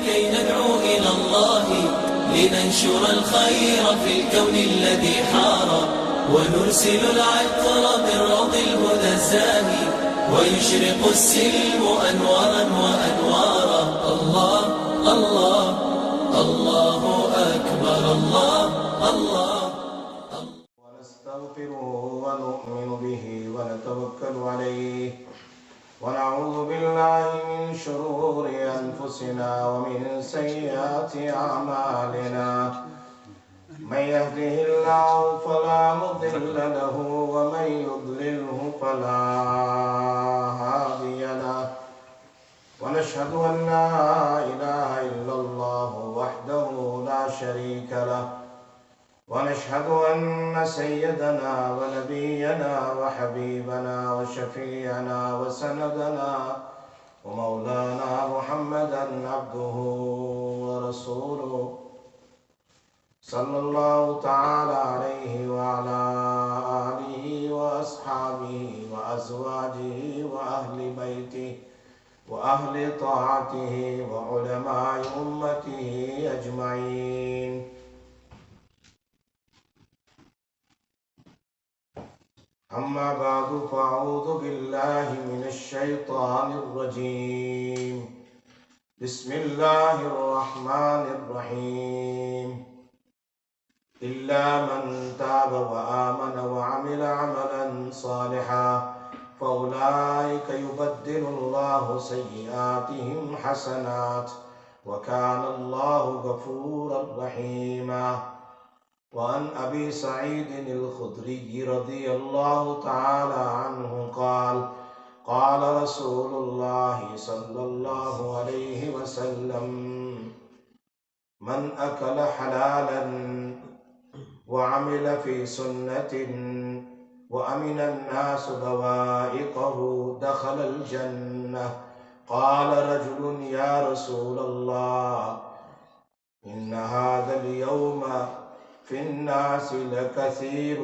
كي ندعو إلى الله لننشر الخير في الكون الذي حار ونرسل العطر من روض الهدى الزاهي ويشرق السلم أنوارا وأنوارا. الله الله الله أكبر. الله الله ونستغفره ونؤمن به ونتوكل عليه ونعوذ بالله من شرور أنفسنا ومن سيئات أعمالنا. من يهده الله فلا مضل له ومن يضلله فلا هادي له. ونشهد أن لا إله إلا الله وحده لا شريك له. ونشهد أن سيدنا ونبينا وحبيبنا وشفيعنا وسندنا ومولانا محمدا عبده ورسوله صلى الله تعالى عليه وعلى آله وأصحابه وأزواجه وأهل بيته وأهل طاعته وعلماء أمته أجمعين. أما بعد فأعوذ بالله من الشيطان الرجيم. بسم الله الرحمن الرحيم. إلا من تاب وآمن وعمل عملا صالحا فأولئك يبدل الله سيئاتهم حسنات وكان الله غفورا رحيما. وعن أبي سعيد الخدري رضي الله تعالى عنه قال قال رسول الله صلى الله عليه وسلم من أكل حلالا وعمل في سنة وأمن الناس بوائقه دخل الجنة. قال رجل يا رسول الله إن هذا اليوم في الناس لكثير.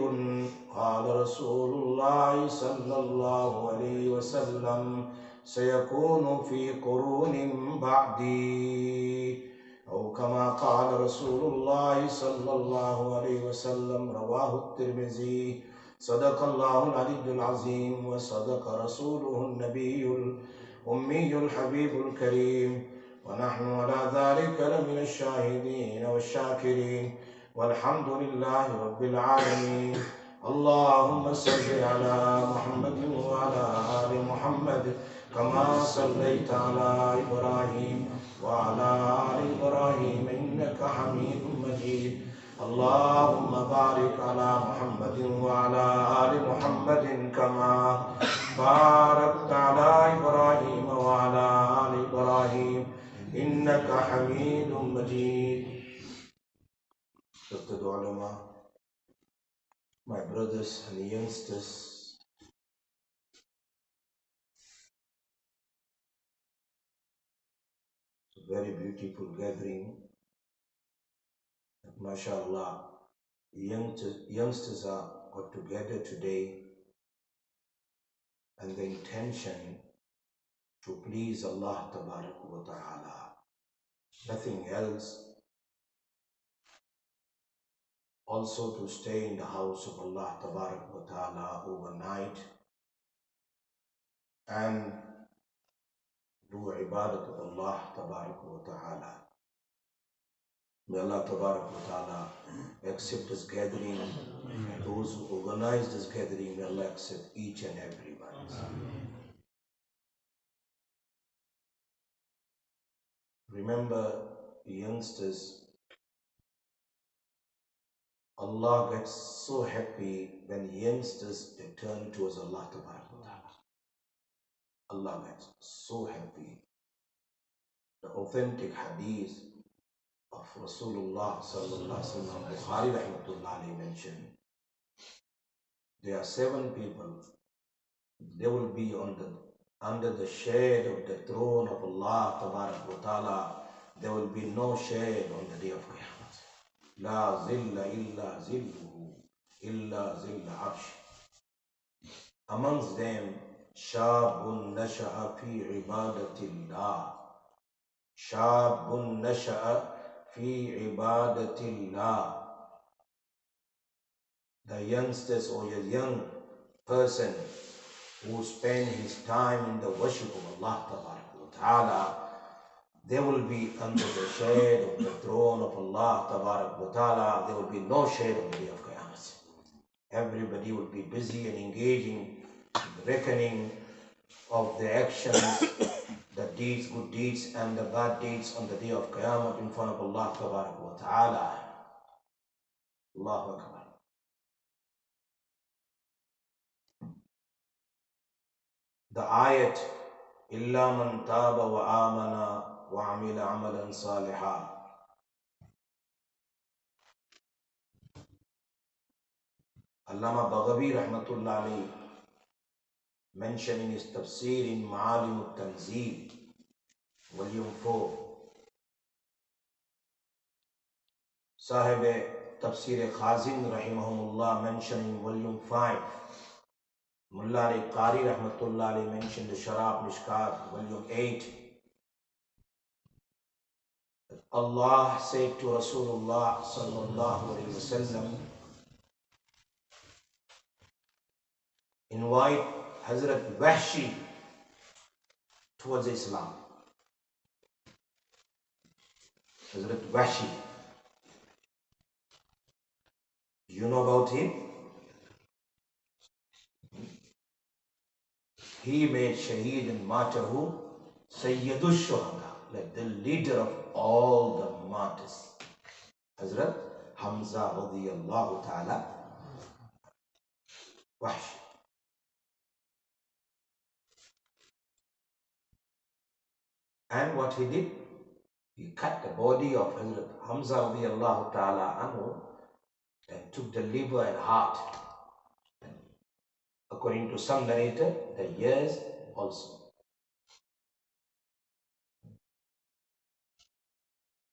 قال رسول الله صلى الله عليه وسلم سيكون في قرون بعدي أو كما قال رسول الله صلى الله عليه وسلم. رواه الترمذي. صدق الله العلي العظيم وصدق رسوله النبي الأمي الحبيب الكريم ونحن على ذلك لمن الشاهدين والشاكرين والحمد لله رب العالمين. اللهم صل على محمد وعلى آل محمد كما صليت على إبراهيم وعلى آل إبراهيم إنك حميد مجيد. اللهم بارك على محمد وعلى آل محمد كما باركت على إبراهيم وعلى آل إبراهيم إنك حميد مجيد. Dr. Ulama, my brothers and youngsters, it's a very beautiful gathering. MashaAllah, youngsters are got together today and the intention to please Allah Tabarak wa Ta'ala. Nothing else. Also to stay in the house of Allah Tabarak wa Ta'ala overnight and do ibadat of Allah Tabarak wa Ta'ala. May Allah Tabarak wa Ta'ala accept this gathering, and those who organize this gathering, may Allah accept each and every one. Remember, youngsters, Allah gets so happy when youngsters they turn towards Allah Tabarak wa Ta'ala. Allah gets so happy. The authentic hadith of Rasulullah sallallahu alaihi wasallam, Bukhari rahmatullah alayhi mentioned, there are 7 people. They will be under the shade of the throne of Allah Tabarak wa Ta'ala. There will be no shade on the day of Qiyamah. La zilla illa zilluhu illa zilla arsh. Amongst them, Shabun nasha'a fi ibadatillah. Shabun nasha'a fi ibadatillah. The youngsters or a young person who spend his time in the worship of Allah Ta'ala, they will be under the shade of the throne of Allah Ta'ala. There will be no shade on the day of Qiyamah. Everybody will be busy and engaging in the reckoning of the actions, the deeds, good deeds and the bad deeds on the day of Qiyamah in front of Allah Ta'ala. Allahu Akbar. The ayat, إِلَّا مَنْ تَابَ وَآمَنَ وَعَمِلَ عَمَلًا صَالِحًا. Allama Baghawi Rahmatullah alayhi mentioned in his tafsir in Ma'alim al-Tanzeel, volume 4, Sahib Tafsir Khazin Rahimahumullah mentioned in volume 5, Mullah Qari Rahmatullah alayhi mentioned the Sharab Mishkat, volume 8. Allah said to Rasulullah sallallahu alayhi wasallam, invite Hazrat Wahshi towards Islam. Hazrat Wahshi. Do you know about him? He made Shaheed and Matahu Sayyidu Shuhada, like the leader of all the martyrs. Hazrat Hamza radiyallahu ta'ala Wahshi. And what he did? He cut the body of Hazrat Hamza radiyallahu ta'ala anhu and took the liver and heart. And according to some narrator, the ears also.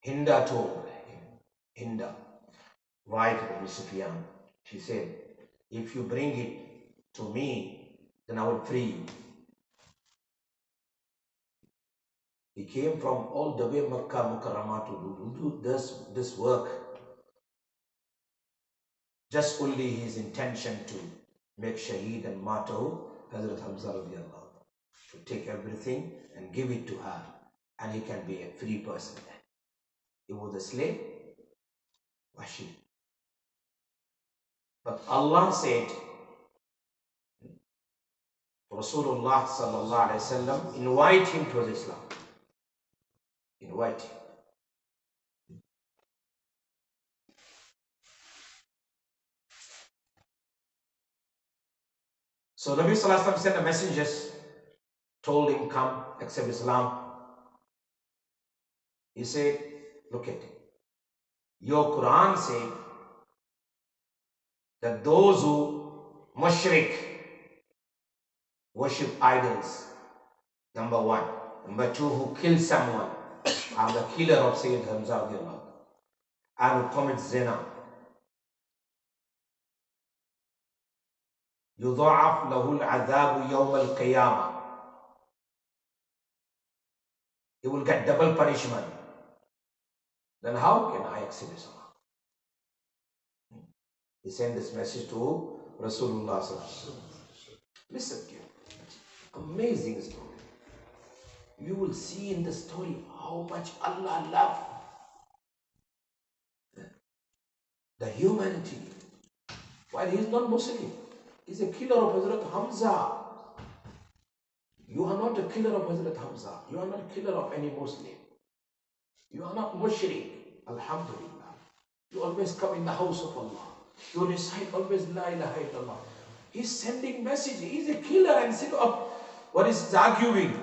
Hinda told him, Hinda, wife of Abu Sufyan, she said, if you bring it to me, then I will free you. He came from all the way Makkah Mukarramah to do this work. Just only his intention to make Shaheed and Matahu, Hazrat Hamza radiallahu, to take everything and give it to her, and he can be a free person then. He was a slave, Wahshi. But Allah said, Rasulullah sallallahu alayhi wasallam, invite him to Islam. Invite him. So Nabi sallallahu alayhi wasallam sent the messengers, told him, come, accept Islam. He said, look at it. Your Quran said that those who mushrik, worship idols, number one. Number two, who kill someone, are the killer of Sayyid Hamza and who commits zina. يضاعف له العذاب يوم القيامة. He will get double punishment. Then how can I accept Islam? He sent this message to Rasulullah sallallahu alaihi wasallam. Listen to it. Amazing story. You will see in the story how much Allah loves the humanity. While he is not Muslim, he is a killer of Hazrat Hamza. You are not a killer of Hazrat Hamza. You are not a killer of any Muslim. You are not mushrik. Alhamdulillah. You always come in the house of Allah. You recite always La ilaha illallah. He's sending message. He's a killer, and instead of what is arguing,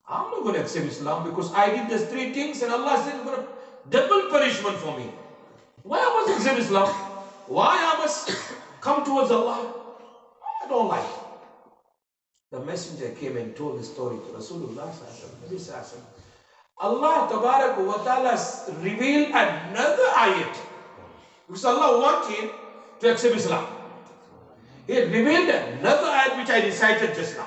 I'm not going to accept Islam because I did these three things and Allah said going to double punishment for me. Why I must accept Islam? Why I must come towards Allah? I don't like it. The messenger came and told the story to Rasulullah sallallahu alaihi wasallam. Allah Tabarak wa Ta'ala revealed another ayat. Because Allah wanted to accept Islam. He revealed another ayat which I recited just now.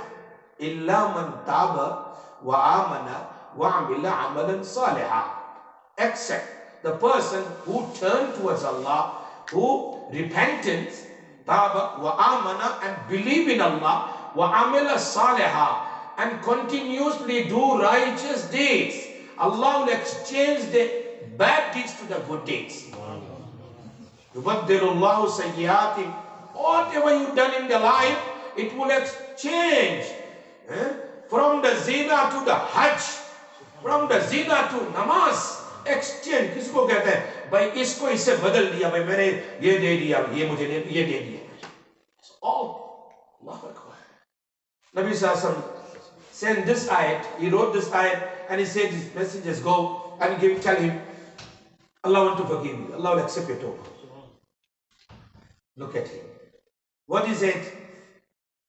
إِلَّا مَنْ تَابَ وَآمَنَ وَعَمِلَ عَمَلًا صَالِحًا. Except the person who turned towards Allah, who repentance, taba wa amana, and believe in Allah, wa amila saliha, and continuously do righteous deeds. Allah will exchange the bad deeds to the good deeds. Yubaddilullahu sayyiatim. Whatever you done in the life, it will exchange. From the zina to the hajj, from the zina to namaz. Exchange. किसको कहते हैं? भाई इसको इससे बदल दिया, भाई मैंने ये दे दिया, ये मुझे ये दे दिया. It's all Allahu Akbar. Nabi Sallallahu Alaihi Wasallam sent this ayat. He wrote this ayat and he said, his messengers go and tell him, Allah want to forgive you. Allah will accept your tawbah. Look at him. What is it?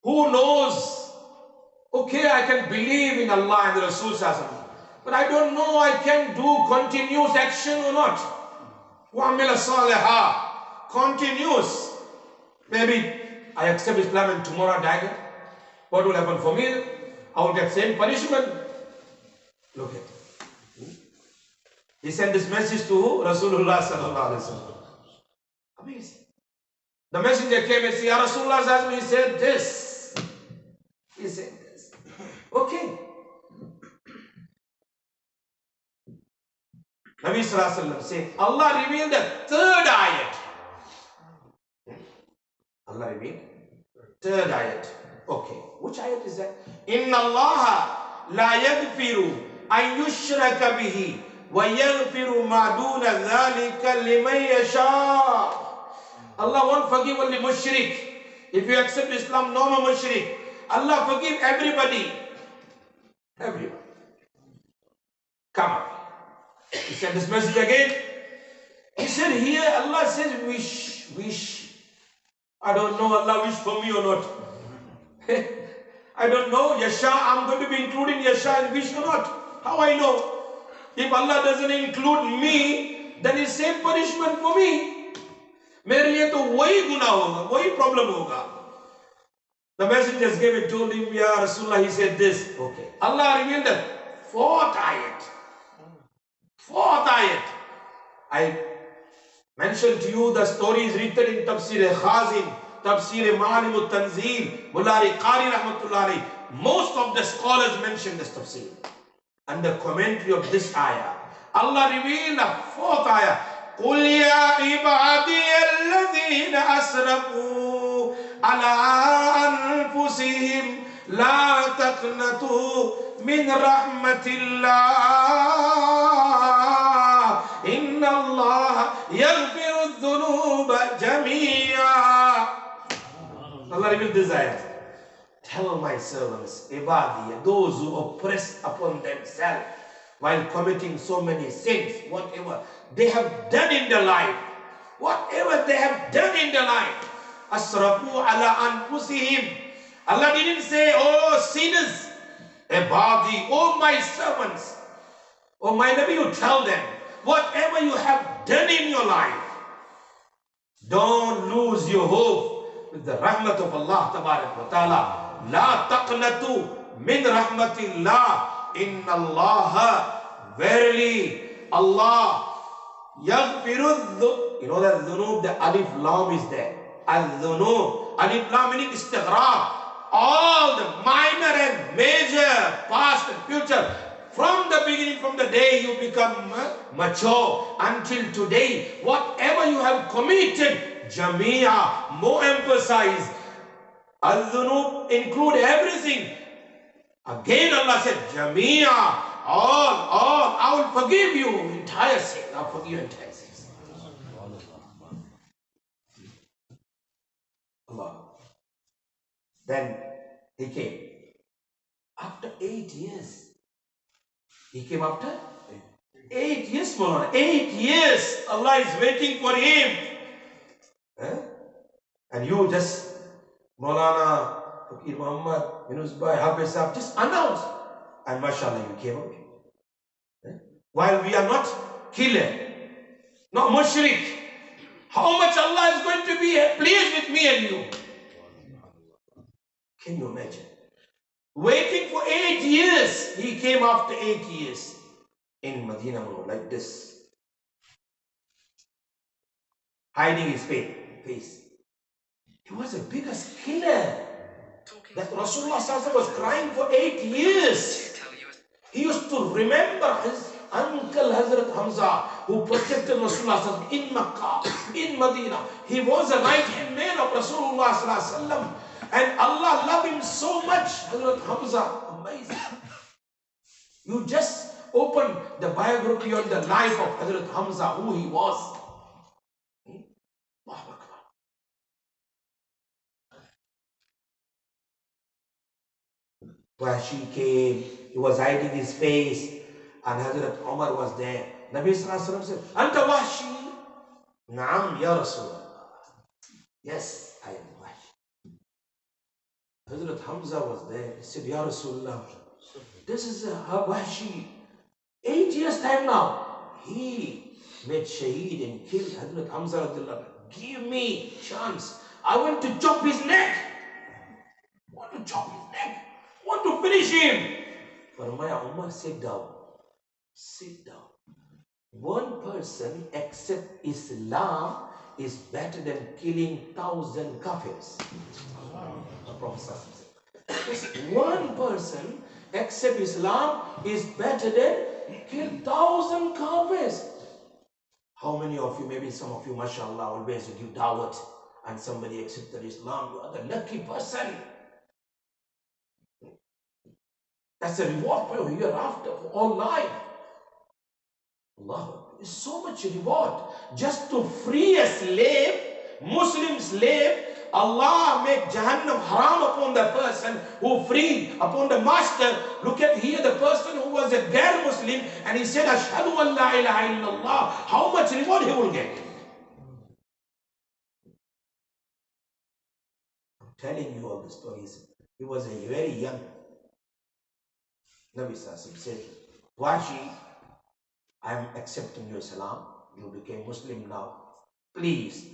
Who knows? Okay, I can believe in Allah and the Rasul Sallallahu Alaihi Wasallam, but I don't know I can do continuous action or not. وَعَمِلَ صَالِحًا. Continuous. Maybe I accept Islam and tomorrow I die. What will happen for me? I will get same punishment. Look at it. He sent this message to who? Rasulullah Sallallahu Alaihi Wasallam. Amazing. The messenger came and said, Ya Rasulullah, he said this. He said this. Okay. Nabi Sallallahu Alaihi Wasallam said, Allah revealed the third ayat. Allah revealed third ayat. Okay. Which ayat is that? Inna Allah la yaghfiru an yushraka bihi wa yaghfiru ma duna dhalika liman yasha. Allah won't forgive only mushrik. If you accept Islam, no more mushrik. Allah forgive everybody. Everyone. Come on. He said this message again. He said here, Allah says, wish. I don't know Allah wish for me or not. I don't know. Yasha, I'm going to be included in Yasha and wish or not. How I know? If Allah doesn't include me, then it's same punishment for me. मेरे लिए तो वही गुनाह होगा, वही problem होगा. The messengers gave it, told him, Ya Rasulullah, he said this. Okay. Allah revealed the fourth ayat. Fourth ayat. I mentioned to you the story is written in Tafsir Khazin, Tafsir Ma'alim al-Tanzil, Mulari Qari Rahmatullah alayhi. Most of the scholars mention this tafsir. And the commentary of this ayah, Allah revealed the fourth ayah. قُلْ يَا عِبَادِيَ الَّذِينَ أَسْرَفُوا عَلَىٰ أَنفُسِهِمْ لَا تَقْنَطُوا مِنْ رَحْمَةِ اللَّهِ إِنَّ اللَّهَ يَغْفِرُ الذُّنُوبَ جَمِيعًا. Allah revealed this ayah. Tell my servants, ibadi, those who oppress upon themselves while committing so many sins, whatever they have done in their life, whatever they have done in their life, asrafu ala anfusihim. Allah didn't say, oh sinners, ibadi, oh my servants, oh my Nabi, you tell them, whatever you have done in your life, don't lose your hope with the rahmat of Allah tabarak wa ta'ala. La taqnatu min rahmatillah. Inna Allah, verily Allah, yaghfiru dhunub. You know that dhunub, the alif lam is there. Al-dhunub, alif lam meaning istighraq. All the minor and major, past and future, from the beginning, from the day you become mature until today, whatever you have committed, jamia, more emphasize, al-dhunub include everything. Again Allah said, jamia, all, I will forgive you entire sin. I'll forgive you entire sins. Allah. Then he came. After 8 years. He came after 8 years, Maulana. 8 years. Allah is waiting for him. And you just, Maulana, Fakir Muhammad, Yunus Bhai, Hafiz Sahab, just announce. And mashallah, you came out. While we are not killer, not mushrik, how much Allah is going to be pleased with me and you? Can you imagine? Waiting for 8 years. He came after 8 years in Medina like this, hiding his face. He was the biggest killer. That Rasulullah was crying for 8 years. He used to remember his uncle Hazrat Hamza, who protected Rasulullah in Makkah, in Medina. He was a right-hand man of Rasulullah, and Allah loved him so much. Hazrat Hamza, amazing. You just open the biography on the life of Hazrat Hamza, who he was. Where she came, he was hiding his face, and Hazrat Umar was there. Nabi Sallallahu Alaihi Wasallam said, Anta Wahshi? Naam, Ya Rasulullah. Yes, I am Wahshi. Hazrat Hamza was there. He said, Ya Rasulullah, this is Wahshi. 8 years time now. He made shaheed and killed Hazrat Hamza. Give me chance. I want to chop his neck. Want to chop his neck. Want to finish him. Farmaya, Umar, sit down. Sit down. One person accept Islam is better than killing 1,000 kafirs. The Prophet said. One person accept Islam is better than kill 1,000 kafirs. How many of you, maybe some of you, mashallah, always you give dawat and somebody accepted Islam, you are the lucky person. That's a reward for you hereafter, for all life. Allah, there's so much reward. Just to free a slave, Muslim slave, Allah make Jahannam haram upon the person who freed, upon the master. Look at here, the person who was a Gair Muslim, and he said, Ashhadu an la ilaha illallah. How much reward he will get? I'm telling you all the stories. He was a very young Nabi Sallallahu said, Washi, I am accepting your Islam. You became Muslim now. Please,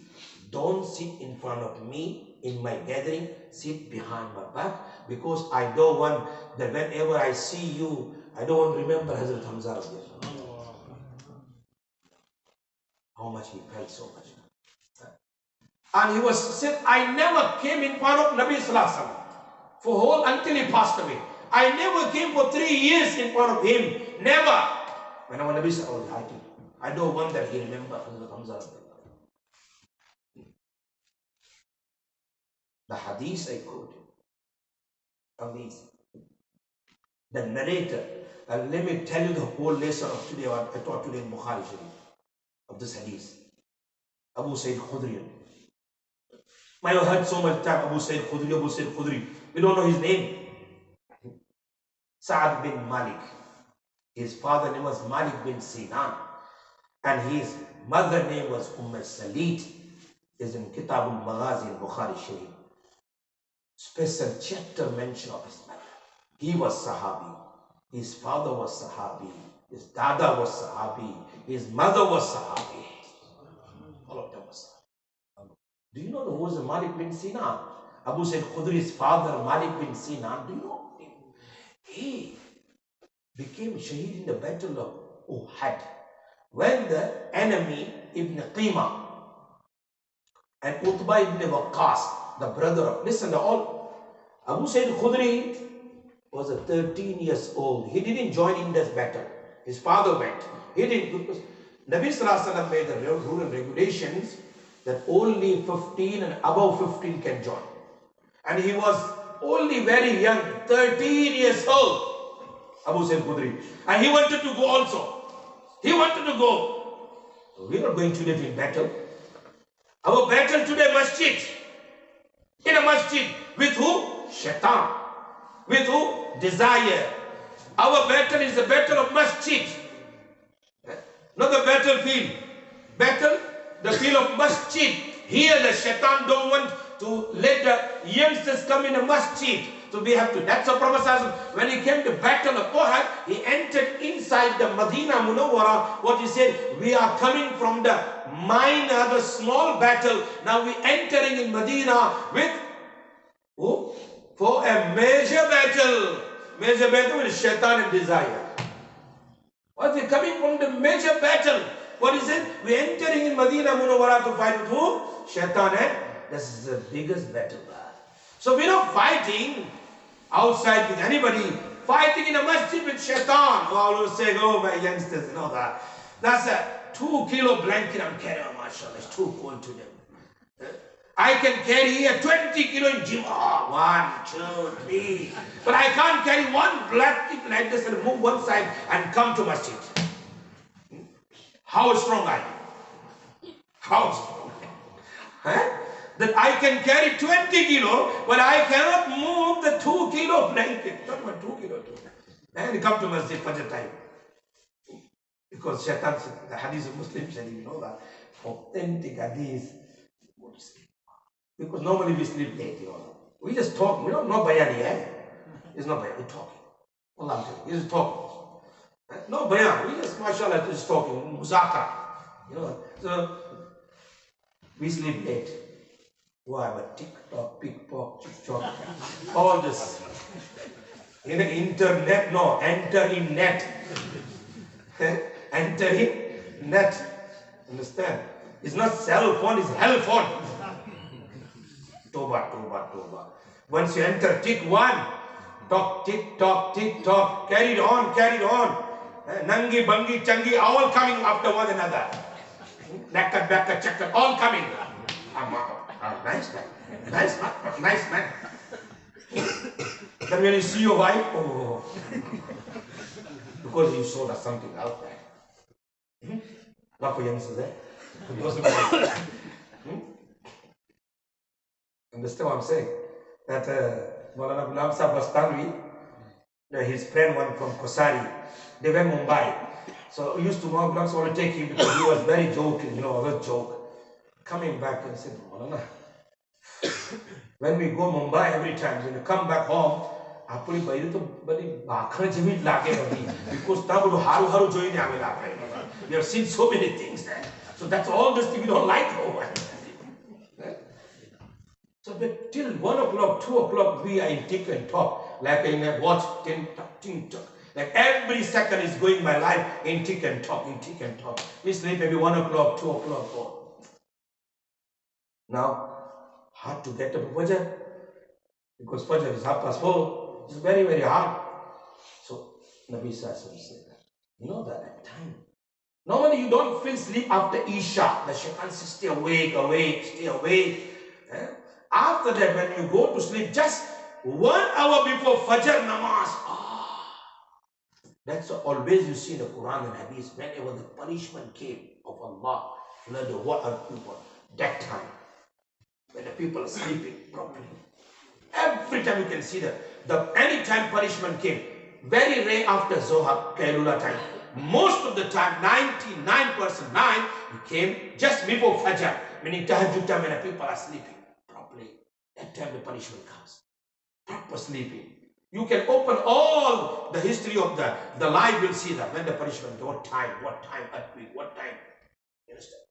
don't sit in front of me in my gathering. Sit behind my back, because I don't want that whenever I see you, I don't want to remember Hazrat Hamza. How much he felt so much. And he was said, I never came in front of Nabi Sallallahu for whole until he passed away. I never came for 3 years in front of him. Never. When I was Nabi Sallallahu, I don't want that he remember Hazrat Hamza. The hadith I quoted. Amazing. The narrator. And let me tell you the whole lesson of today, what I taught today in Bukhari Sharif, of this hadith. Abu Sayyid Khudri. I have heard so much time Abu Sayyid Khudri, Abu Sayyid Khudri. We don't know his name. Sa'ad bin Malik. His father name was Malik bin Sinan. And his mother name was Salid. Is in Kitab al-Maghazi in Bukhari Sharif. Special chapter mention of his mother. He was Sahabi. His father was Sahabi. His dada was Sahabi. His mother was Sahabi. All of them was Sahabi. Do you know who was Malik bin Sinan? Abu Sayyid Khudri's father, Malik bin Sinan. Do you know him? He became shaheed in the battle of Uhud. When the enemy, Ibn Qima and Utbah ibn Waqqas, the brother of, listen, Abu Sayyid Khudri was 13 years old. He didn't join in this battle. His father went. He didn't, because Nabi Sallallahu Alaihi Wasallam made the rule and regulations that only 15 and above 15 can join. And he was only very young, 13 years old, Abu Sayyid Khudri. And he wanted to go also. He wanted to go. We are not going to live in battle. Our battle today, masjid. In a masjid. With who? Shaitan. With who? Desire. Our battle is the battle of masjid. Not the battlefield. Battle, the field of masjid. Here the shaitan don't want to let the youngsters come in a masjid. So we have to. That's the Prophet when he came to battle of Uhud, he entered inside the Medina Munawwara. What he said, we are coming from the minor, the small battle. Now we entering in Medina with who? for a major battle. Major battle with shaitan and desire. What is coming from the major battle? What is it? We're entering in Medina Munawwara to fight with who? Shaitan, and this is the biggest battle. So we're not fighting outside with anybody, fighting in a masjid with shaitan. Oh, I will say, oh, my youngsters, you know that. That's a 2-kilo blanket I'm carrying, mashallah. It's too cold to them. I can carry a 20 kilo in gym. Oh, 1, 2, 3. But I can't carry one blanket like this and move one side and come to masjid. How strong I am? How strong? Huh? That I can carry 20 kilo, but I cannot move the 2 kilo blanket. Not about 2 kilo. And come to masjid Fajr time. Because shaitan said, the hadith of Muslims said, you know that, authentic hadith. Because normally we sleep late, you know. We just talk, you know, not Bayaan, yeah? It's not Bayaan, we're talking. Allah, I'm telling you, it's talking. No Bayaan, we just, mashallah, just talking, muzaka. You know, so we sleep late. Why? But TikTok, pickpock, chop, all this. In the internet, no, enter in net. Enter in net. Understand? It's not cell phone, it's hell phone. Toba, toba, toba. Once you enter tick 1, talk, tick, talk, tick, talk. Carried on, carried on. Nangi, Bangi, Changi, all coming after one another. Nakka, Bakka, Chakka, all coming. Nice man. Nice man. Nice man. Then when you see your wife, oh, because you saw that something out there. Not for youngsters, eh? Understand what I'm saying? That Maulana Ghulam Sahib was Tanvi, his friend one from Kosari, they went Mumbai. So I used to Maulana Ghulam Sahib to take him because he was very joking, you know, other joke. Coming back and said, Maulana, when we go Mumbai every time, when you come back home, आपली बड़ी तो बड़ी बाखर जमीन लागे बनी because तब वो हारू हारू जोई नहीं आवे लागे. We have seen so many things there. So that's all this thing we don't like. So but till 1 o'clock, 2 o'clock, we are in tick and talk. Like in a watch, ting talk. Like every second is going my life in tick and talk, in tick and talk. We sleep maybe 1 o'clock, 2 o'clock. Oh. Now, hard to get up Fajr. Because Fajr is 4:30. It's very, very hard. So, Nabi Sassam said that. You know that at time. Normally you don't feel sleep after Isha. The shaitan says, stay awake, stay awake. After that, when you go to sleep, just 1 hour before Fajr namaz. That's always you see in the Quran and Hadith, whenever the punishment came of Allah, flood the water people, that time, when the people are sleeping properly. Every time you can see that. Any time punishment came, very rare after Zohar, Kailula time. Most of the time, 99% 9, it came just before Fajr, meaning Tahajjud time when the people are sleeping properly. That time the punishment comes. Proper sleeping. You can open all the history of the life, you'll see that when the punishment, what time, earthquake, what time. You understand?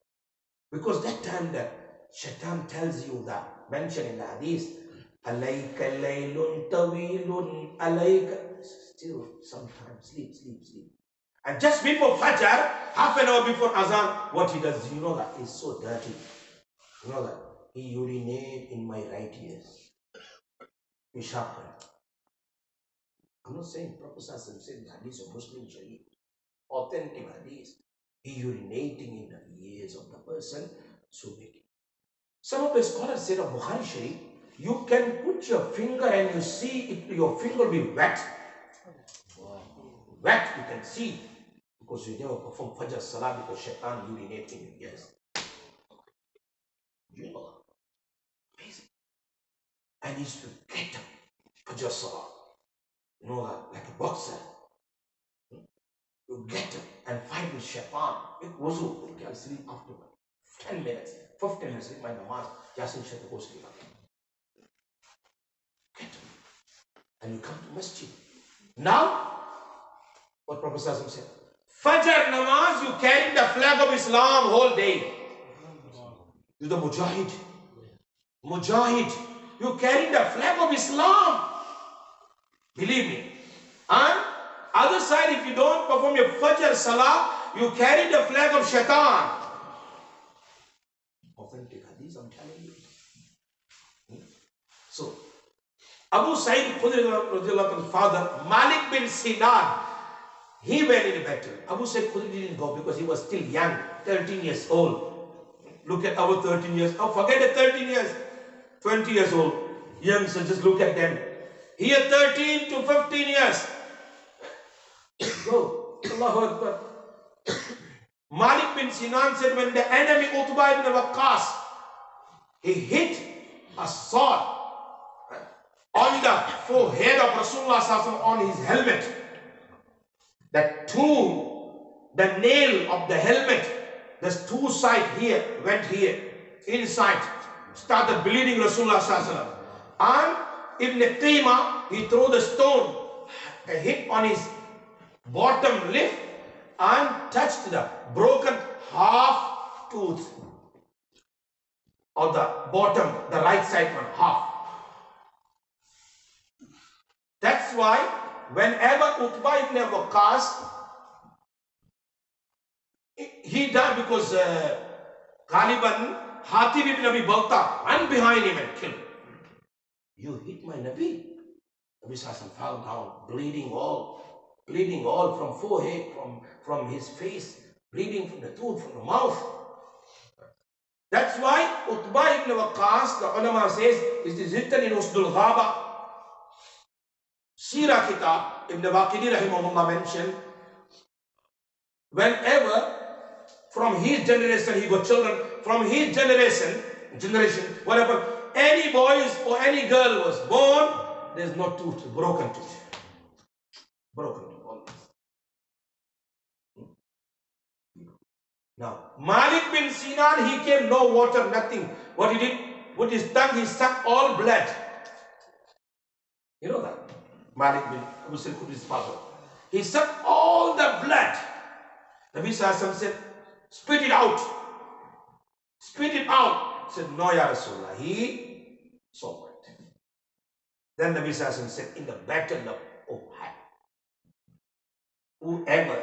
Because that time the shaitan tells you that, mentioned in the hadith, alayka laylun tawilun alayka. Still, sometimes sleep. And just before Fajr, half an hour before Azan, what he does, you know that he's so dirty. You know that he urinates in my right ear. I'm not saying Prophet Sallallahu said the hadith of Muslim Sharif, authentic hadith. He urinating in the ears of the person, so wicked. Some of the scholars said of Bukhari Sharif, you can put your finger and you see if your finger will be wet. Wet, you can see. Because you never perform Fajr Salah because shaitan urinates in your ears. You know that. Amazing. And he used to get up Fajr Salah. You know that, like a boxer. You get up and fight with shaitan. It was you can sleep afterward. 10 minutes, 15 minutes, sleep my namaz. Yasin shaitan go sleep again. Get up. And you come to masjid. Now, what Prophet Sallallahu said, Fajr namaz, you carry the flag of Islam whole day. You're the mujahid. Mujahid. You carry the flag of Islam. Believe me. And other side, if you don't perform your Fajr Salah, you carry the flag of Shaitan. Authentic hadith, I'm telling you. So, Abu Sa'id Khudri's father, Malik bin Sinan, he went in a battle. Abu Sa'id Khudri didn't go because he was still young, 13 years old. Look at our 13 years. Oh, forget the 13 years. 20 years old. Young, so just look at them. Here 13 to 15 years. Go. Allahu Akbar. Malik bin Sinan said when the enemy Utbah ibn Waqqas, he hit a sword on the forehead of Rasulullah on his helmet. That the nail of the helmet, there's two sides here, went here, inside, started bleeding Rasulullah. And Ibn Qima, he threw the stone, a hit on his bottom lip and touched the broken half tooth of the bottom, the right side one, half. That's why whenever Utbah ibn Waqqas, he died because Ghaliban, Hatib ibn Abi Balta ran behind him and killed him. You hit my Nabi. Nabi Sallallahu fell down, bleeding all from forehead, from his face, bleeding from the tooth, from the mouth. That's why Utbah ibn Waqqas, the ulama says, it is written in Usdul Ghaba, Sirah Kitab, Ibn Waqidi rahimahullah mentioned, whenever from his generation, he got children, from his generation, whenever any boys or any girl was born, there's no tooth, broken tooth. Broken tooth, always. Now, Malik bin Sinan, he came, no water, nothing. What he did, with his tongue, he sucked all blood. You know that? Malik bin Abu Sa'id Khudri's father. He sucked all the blood. Nabi Sallallahu said, spit it out. Spit it out. He said, no, Ya Rasulullah. He swallowed it. Then Nabi Sallallahu said, in the battle of Uhud,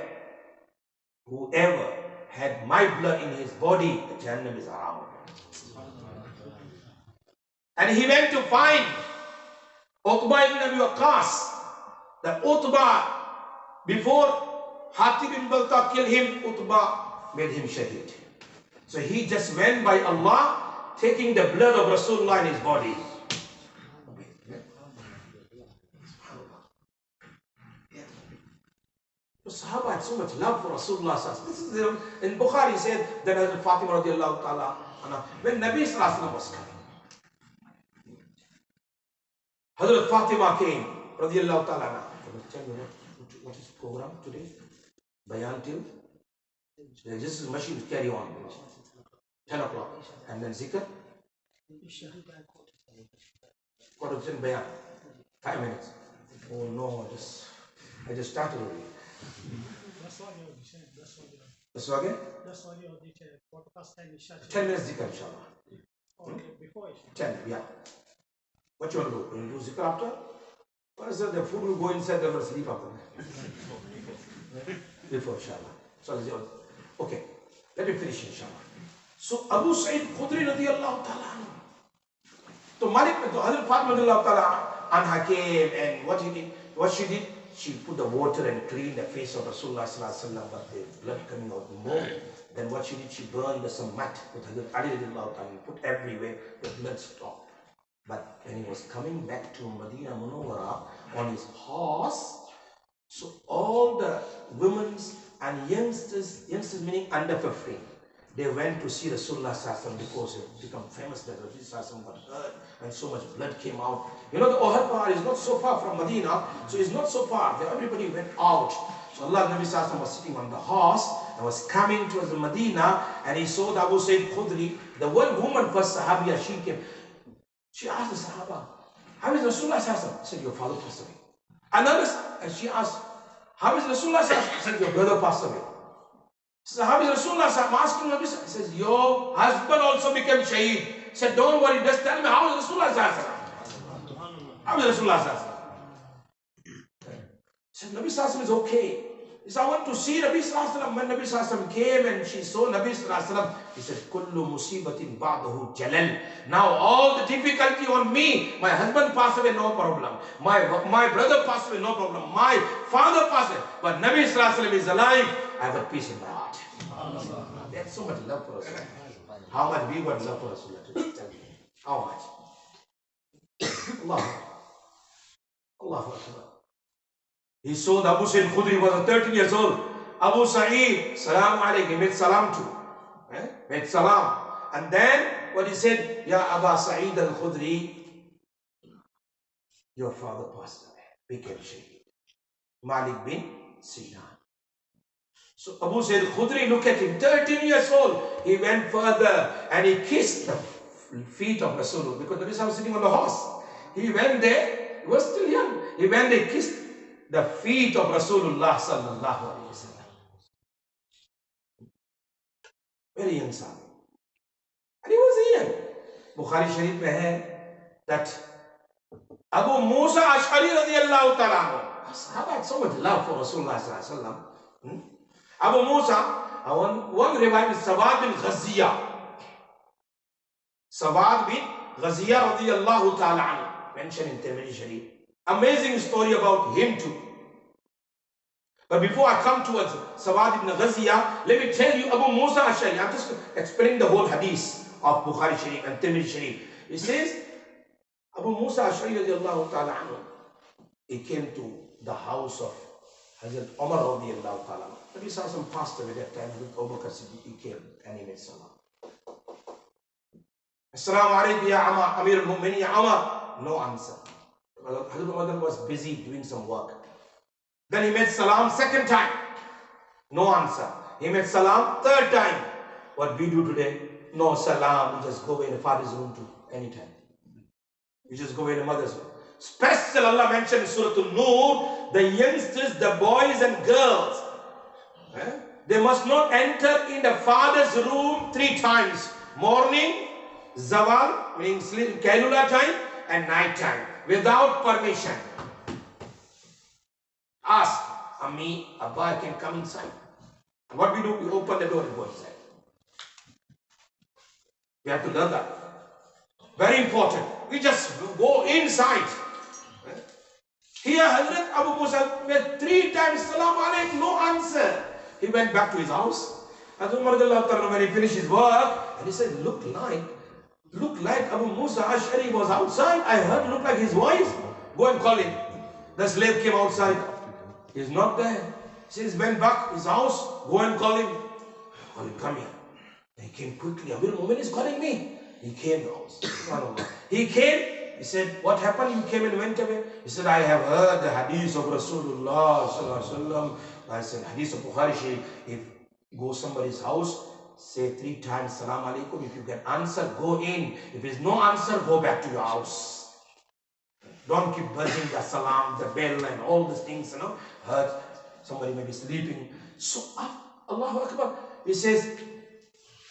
whoever had my blood in his body, the Jannah is around. And he went to find Utbah ibn Abi Waqqas. The Utbah, before Hatib ibn Balta killed him, Utbah made him shaheed. So he just went by Allah, taking the blood of Rasulullah in his body. The Sahaba had so much love for Rasulullah. This is in Bukhari, he said that Hazrat Fatima radiallahu ta'ala, when Nabi Sallallahu was coming, Hazrat Fatima came, radiallahu ta'ala. Tell me what is the program today? Bayaan till? This is Masjidur, carry on. 10 o'clock. And then Zikr? Quarter to 10 Bayaan. 5 minutes. Oh no, I just started already. That's why you're That's why again? That's why you're 10 minutes Zikr, inshallah. Okay, before 10, yeah. What you want to do? Will you do Zikr after? Or is the food will go inside, they will sleep after that? Before, inshallah. So, okay, let me finish, inshallah. So, Abu Sa'id Khudri radiallahu ta'ala. So, Hazrat Fatima radiallahu ta'ala anha came, and what she did, she put the water and cleaned the face of Rasulullah sallallahu alaihi wasallam, but the blood coming out more. Then what she did, she burned some mat with Hazrat Ali radiallahu ta'ala, put everywhere, the blood stopped. But when he was coming back to Medina Munawwara on his horse, so all the women and youngsters meaning under 15, they went to see Rasulullah Sallallahu because he had become famous that Rasulullah got hurt and so much blood came out. You know, the Uhud Pahar is not so far from Medina, so it's not so far. Everybody went out. So Allah Nabi Sallallahu was sitting on the horse and was coming towards the Medina, and he saw the Abu Sa'id Khudri, the one woman, first Sahabiya, she came. She asked the Sahaba, how is Rasulullah Sallallahu? He said, your father passed away. Another, and she asked, how is Rasulullah Sallallahu? He said, your brother passed away. She said, how is Rasulullah Sallallahu? I'm asking Nabi Sallallahu. He says, your husband also became shaheed. He said, don't worry, just tell me, how is Rasulullah Sallallahu? How is Rasulullah sallallahu alaihi wasallam? He said, Nabi sallallahu alaihi wasallam is okay. He said, I want to see Nabi sallallahu alaihi wasallam. When Nabi sallallahu alaihi wasallam came and she saw Nabi sallallahu alaihi wasallam, he said, Kullu musibatin ba'dahu jalal. Now all the difficulty on me. My husband passed away, no problem. My brother passed away, no problem. My father passed away. But Nabi sallallahu alaihi wasallam is alive. I have a peace in my heart. That's so much love for us. How much we got love for Rasulullah today? Tell me. How much? Allahu Akbar. He saw that Abu Sa'id Khudri was 13 years old. Abu Sa'id, salam alayhi, he made salam to. Made salam. And then what he said, Ya Aba Sa'id al-Khudri, your father passed away, became shaheed. Malik bin Sinan. So Abu Sa'id al-Khudri, look at him, 13 years old. He went further and he kissed the feet of Rasulullah because the Rasul was sitting on the horse. He went there, he was still young. He went there, kissed the feet of Rasulullah sallallahu alaihi wasallam. Very young son. And he was young. Bukhari Sharif mein hai that Abu Musa Ash'ari radiyallahu ta'ala, Sahaba had so much love for Rasulullah sallallahu alaihi wasallam. Abu Musa, one riwayat is Sawad bin Ghaziyah. Sawad bin Ghaziyah radiyallahu ta'ala mentioned in Tirmidhi Sharif. Amazing story about him too. But before I come towards Sawad ibn Ghaziyah, let me tell you Abu Musa Ash'ari. I'm just explaining the whole hadith of Bukhari Sharif and Tirmidhi Sharif. It says, Abu Musa Ash'ari radiyallahu ta'ala anhu, he came to the house of Hazrat Umar radiyallahu ta'ala. Nabi Sallallahu passed away that time with Abu Bakr Siddiq. He came and he made salam. Assalamu alaikum ya Amma, Amir al-Mu'minin ya Amma. No answer. Hazrat Umar was busy doing some work. Then he made salam second time. No answer. He made salam third time. What we do today? No salam. We just go in the father's room too. Anytime. We just go in the mother's room. Special Allah mentioned in Surah An-Nur, the youngsters, the boys and girls, they must not enter in the father's room 3 times. Morning, zawal, meaning sleep, kailula time, and night time, without permission. Ask, Ammi, Abba, I can come inside. And what we do, we open the door and go inside. We have to learn that. Very important. We just go inside. Here, Hazrat Abu Musa made 3 times salam alaikum, no answer. He went back to his house. Hazrat Umar, when he finished his work, and he said, look like Abu Musa Ash'ari was outside. I heard, look like his voice. Go and call him. The slave came outside. He's not there. He says, went back to his house. Go and call him. Call him, come here. He came quickly. Amir al-Mu'minin is calling me. He came to the house. He came. He said, what happened? You came and went away. He said, I have heard the hadith of Rasulullah sallallahu alaihi wasallam. I said, hadith of Bukhari Sharif. If you go somebody's house, say 3 times salam alaikum. If you get answer, go in. If there's no answer, go back to your house. Don't keep buzzing the salam, the bell and all these things, Heard somebody may be sleeping. So, Allahu Akbar. He says,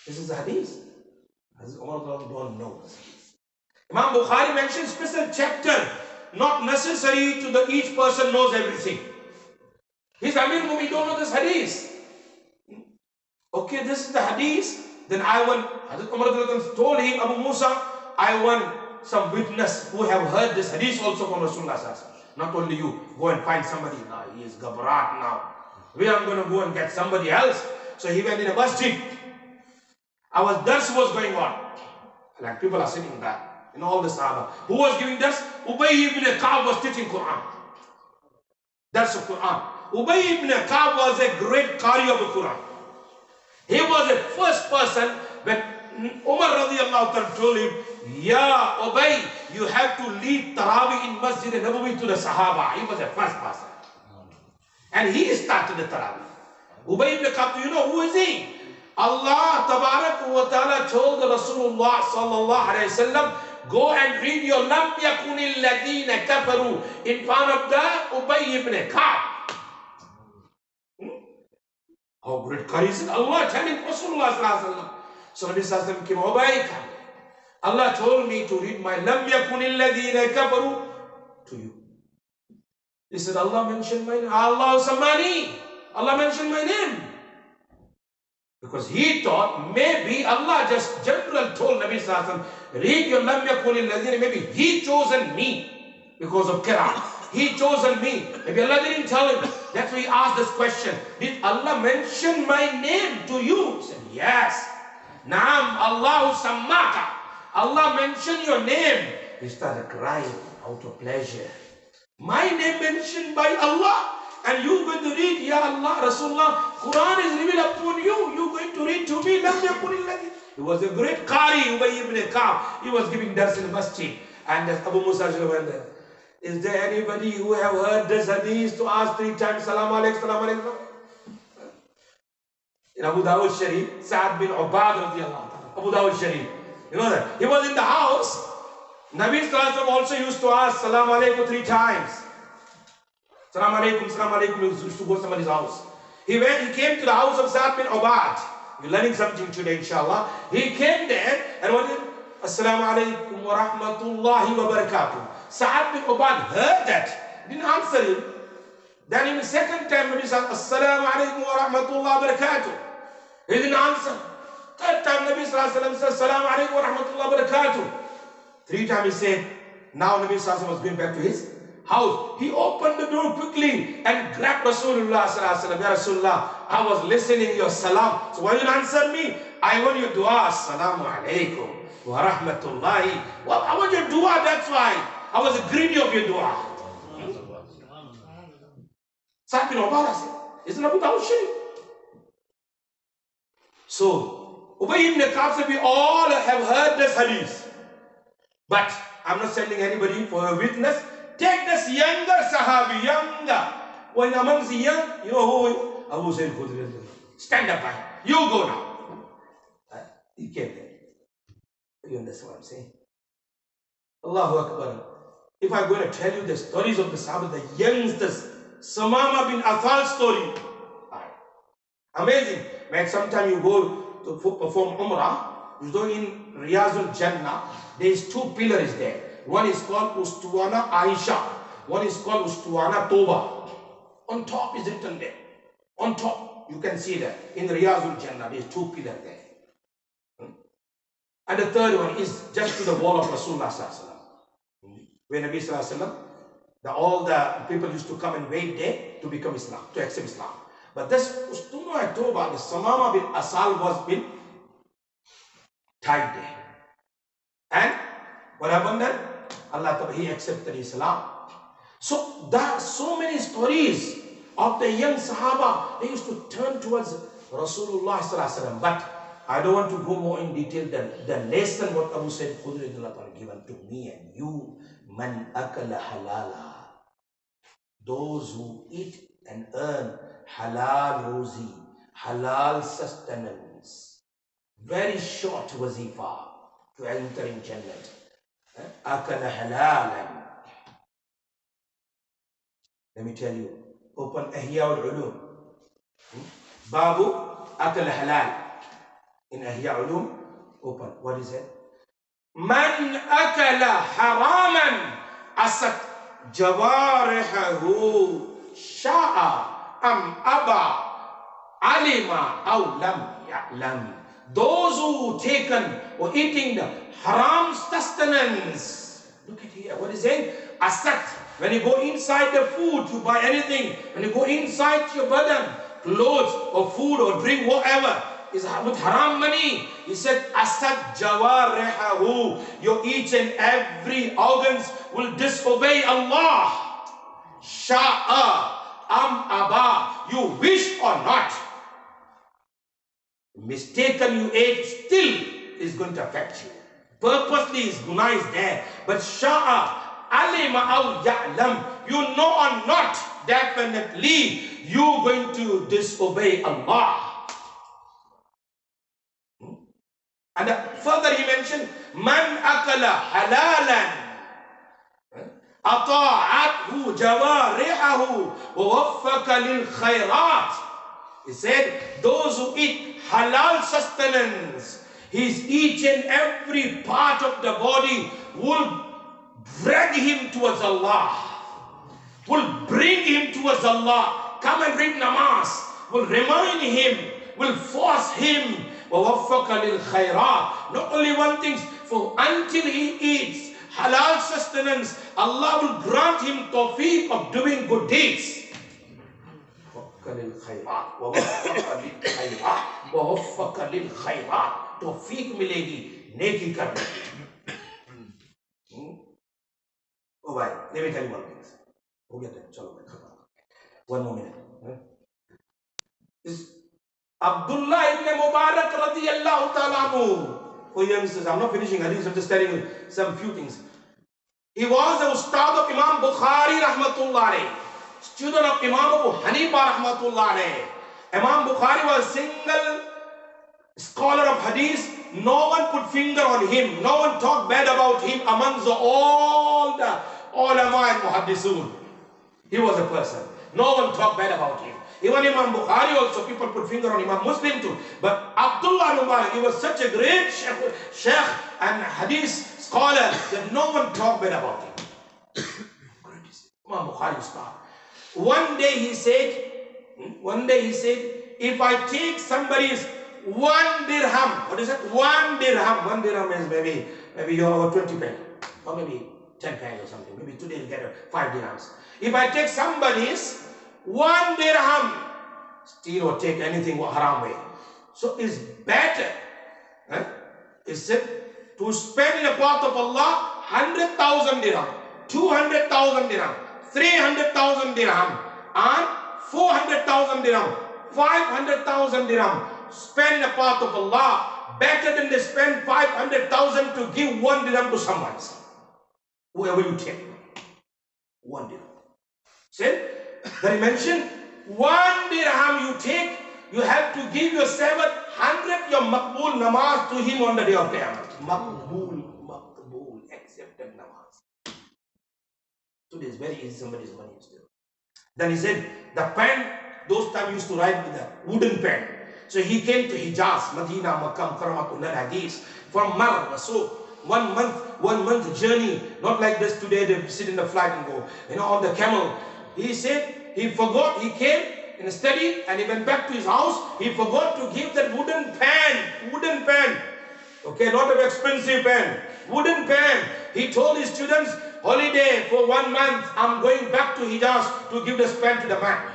this is the hadith. Umar don't know. Imam Bukhari mentions special chapter. Not necessary to each person knows everything. He's Amir Mu'min, don't know this hadith. Okay, this is the hadith. Then I want, Hazrat Umar told him, Abu Musa, I want some witness who have heard this hadith also from Rasulullah. Not only you, go and find somebody. Now he is Gabrat now. We are going to go and get somebody else. So he went in a masjid. Our dars was going on. Like people are sitting there. All the Sahaba. Who was giving dars? Ubay ibn Ka'b was teaching Quran. Dars of Quran. Ubay ibn Ka'b was a great Qari of the Quran. He was the first person when Umar radiallahu ta'ala told him, Ya Ubay, you have to lead Tarawih in Masjid Nabawi to the Sahaba. He was the first person. And he started the Tarawih. Ubay ibn Ka'b, do you know who is he? Allah Tabarak wa Ta'ala told the Rasulullah sallallahu alayhi wa sallam, go and read your Lam yakunil ladina kafaru in front of the Ubay ibn Ka'b. How great Qari is it? Allah telling Rasulullah sallallahu alayhi wa sallam. So Nabi sallallahu alayhi wa sallam came, Ubay, Allah told me to read my Lam yakunil ladina kafaru to you? He said, Allah mentioned my name. Allah Samani. Allah mentioned my name. Because he thought maybe Allah just general told Nabi Sallallahu Alaihi Wasallam, read your Lam Yakunil Ladhina, maybe he chosen me because of Qira'ah. He chosen me. Maybe Allah didn't tell him. That's why he asked this question. Did Allah mention my name to you? He said, yes. Naam, Allahu Sammaka. Allah mentioned your name. He started crying out of pleasure. My name mentioned by Allah. And you going to read, Ya Allah, Rasulullah, Quran is revealed upon you. You going to read to me, Lam Yakunil Ladhi. He was a great Qari, Ubay ibn Ka'b. He was giving dars in the masjid. And Abu Musa went there. Is there anybody who have heard this hadith to ask 3 times, Salam Alaikum, Salam Alaikum? In Abu Dawud Sharif, Sa'ad bin Ubad radiallahu ta'ala. Abu Dawud Sharif. You know that? He was in the house. Nabi Sallallahu Alaihi Wasallam also used to ask Salam Alaikum 3 times. Salam Alaikum, Salam Alaikum. He used to go to somebody's house. He came to the house of Sa'ad bin Ubad. We're learning something today, inshallah. He came there and what did? Assalamu alaikum wa rahmatullahi wa barakatuh. Sa'ad bin Ubad heard that. Didn't answer him. Then in the second time, Nabi said, Assalamu alaikum wa rahmatullahi wa barakatuh. He didn't answer. Third time, Nabi said, Assalamu alaikum wa rahmatullahi wa barakatuh. 3 times he said, now Nabi was going back to his house. He opened the door quickly and grabbed Rasulullah sallallahu alaihi wasallam. Ya Rasulullah, I was listening your salam. So why didn't you answer me? I want your dua. Assalamu alaikum wa rahmatullahi. Well, I want your dua, that's why. I was greedy of your dua. Sa'ad bin Ubad said, isn't Abu Dawud Sharif? So, Ubay ibn Ka'b said, we all have heard this hadith. But I'm not sending anybody for a witness. Take this younger Sahabi, younger. When amongst the young, you know who? Abu Zayd Khudri. Stand up, man. You go now. He came there. You understand what I'm saying? Allahu Akbar. If I'm going to tell you the stories of the Sahaba, the youngsters, Samama bin Athal's story. Amazing. When sometime you go to perform Umrah, you go in Riyazul Jannah, there is 2 pillars there. One is called Ustuana Aisha. One is called Ustuana Toba. On top is written there. On top, you can see that. In Riyazul Jannah, there is 2 pillars there. And the third one is just to the wall of Rasulullah sallallahu alaihi wasallam. When Nabi sallallahu alaihi wasallam, all the people used to come and wait there to become Islam, to accept Islam. But this Ustuana Toba, the Samama bin Asal was been tied there. And what happened then? Allah, he accepted Islam. So there are so many stories of the young Sahaba. They used to turn towards Rasulullah sallallahu alaihi wasallam. But I don't want to go more in detail than the lesson what Abu Sayyid Khudri given to me and you. Man akala halala. Those who eat and earn halal rozi, halal sustenance. Very short wazifa to enter in Jannah. Akala halalan. Let me tell you. Open Ihya al-Ulum. Babu akala halal. In Ihya al-Ulum, open. What is it? Man akala haraman asat jawarihahu sha'a am aba alima aw lam ya'lam. Those who taken or eating the haram sustenance. Look at here. What is it? Asat. When you go inside the food to buy anything, when you go inside your badan, clothes or food or drink, whatever, is with haram money. He said, Asad jawarihahu. Your each and every organs will disobey Allah. Sha'a am aba. You wish or not. Mistaken you ate still is going to affect you. Purposely is guna is there. But sha'a alima aw ya'lam. You know or not, definitely you going to disobey Allah. And further he mentioned, man akala halalan ata'athu jawarihahu wa waffaka lil khairat. He said, those who eat halal sustenance, his each and every part of the body will drag him towards Allah, will bring him towards Allah. Come and read namaz, will remind him, will force him. وَوَفَّقَ لِلْخَيْرَاتِ. Not only one thing, for until he eats halal sustenance, Allah will grant him tawfiq of doing good deeds. तौफीक मिलेगी नेकी करने की. Oh भाई, let me tell you one thing. हो गया time, चलो भाई खत्म. One more minute. Is Abdullah ibn Mubarak radiyallahu ta'ala anhu. Oh youngsters, I'm not finishing hadith, I'm just telling you some few things. He was the ustad of Imam Bukhari rahmatullah alayhi, student of Imam Abu Hanifa rahmatullah alayhi. Imam Bukhari was a single scholar of hadith. No one put finger on him. No one talked bad about him amongst all the ulama and muhaddisun. He was a person. No one talked bad about him. Even Imam Bukhari also, people put finger on Imam Muslim too. But Abdullah Mubarak, he was such a great sheikh and hadith scholar that no one talked bad about him. Imam Bukhari Ustad. One day he said, if I take somebody's 1 dirham, what is it? 1 dirham. 1 dirham is maybe you have 20 pen, or maybe 10 pen or something. Maybe today you get 5 dirhams. If I take somebody's 1 dirham, steal or take anything haram way, so it's better, is it to spend in the path of Allah 100,000 dirham, 200,000 dirham, 300,000 dirham, and 400,000 dirham, 500,000 dirham. Spend in the path of Allah better than they spend 500,000 to give 1 dirham to someone. Whoever you take, 1 dirham. See, that he mentioned 1 dirham you take, you have to give your 700 your maqbool namaz to him on the day of Qiyamah. Maqbool, accepted namaz. Today is very easy, somebody's money still. Then he said, the pen, those times used to write with a wooden pen. So he came to Hijaz, Medina, Makkah, Karamatul Hadith, from Marwa. So 1 month journey, not like this today, they sit in the flight and go, on the camel. He said, he forgot, he came in a study and he went back to his house. He forgot to give that wooden pen. Okay, not an expensive pen, wooden pen. He told his students, holiday for 1 month, I'm going back to Hijaz to give this pen to the man.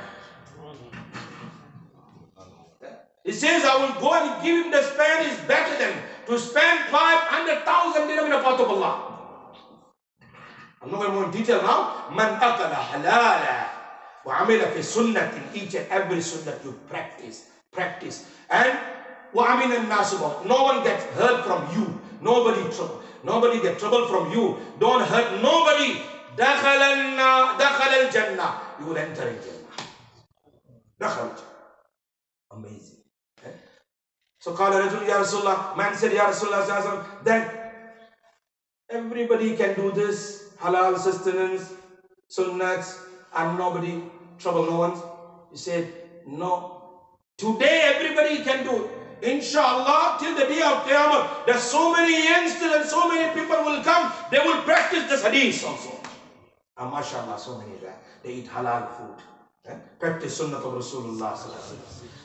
He says, I will go and give him this pen is better than to spend 500,000 dirham in the path of Allah. I'm not going to go in detail now. Man akala halala wa amila fi sunnatin, each and every sunnah you practice. And wa amina nasuba, no one gets hurt from you. Nobody get trouble from you. Don't hurt nobody. Dakhala al-jannah, you will enter in Jannah. Dakhala. Amazing. So qala rajul ya Rasulullah, man said ya Rasulullah, then everybody can do this, halal sustenance, sunnats, and nobody trouble no one. He said, no. Today everybody can do it. Inshallah, till the day of Qiyamah, there's so many youngsters and so many people will come, they will practice this hadith also. And mashallah, so many there. They eat halal food. Practice sunnat of Rasulullah.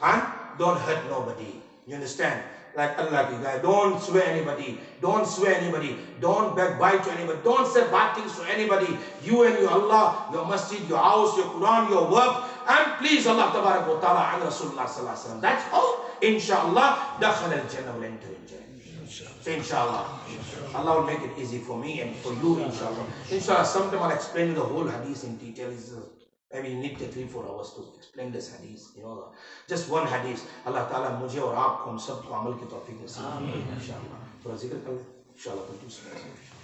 And don't hurt nobody. You understand? Like Allah, guy, don't swear anybody. Don't backbite to anybody. Don't say bad things to anybody. You and your Allah, your masjid, your house, your Quran, your work. And please Allah tabarak wa ta'ala and Rasulullah sallallahu alaihi wasallam. That's all. Inshallah, dakhal al-jannah, will enter in Jannah. So inshallah, Allah will make it easy for me and for you, inshallah. Inshallah, sometime I'll explain the whole hadith in detail. Maybe you need 3-4 hours to explain this hadith. Just one hadith. Allah Ta'ala मुझे और आपको हम सबको अमल की तौफीक नसीब करे इंशाअल्लाह. थोड़ा जिक्र कर इंशाअल्लाह.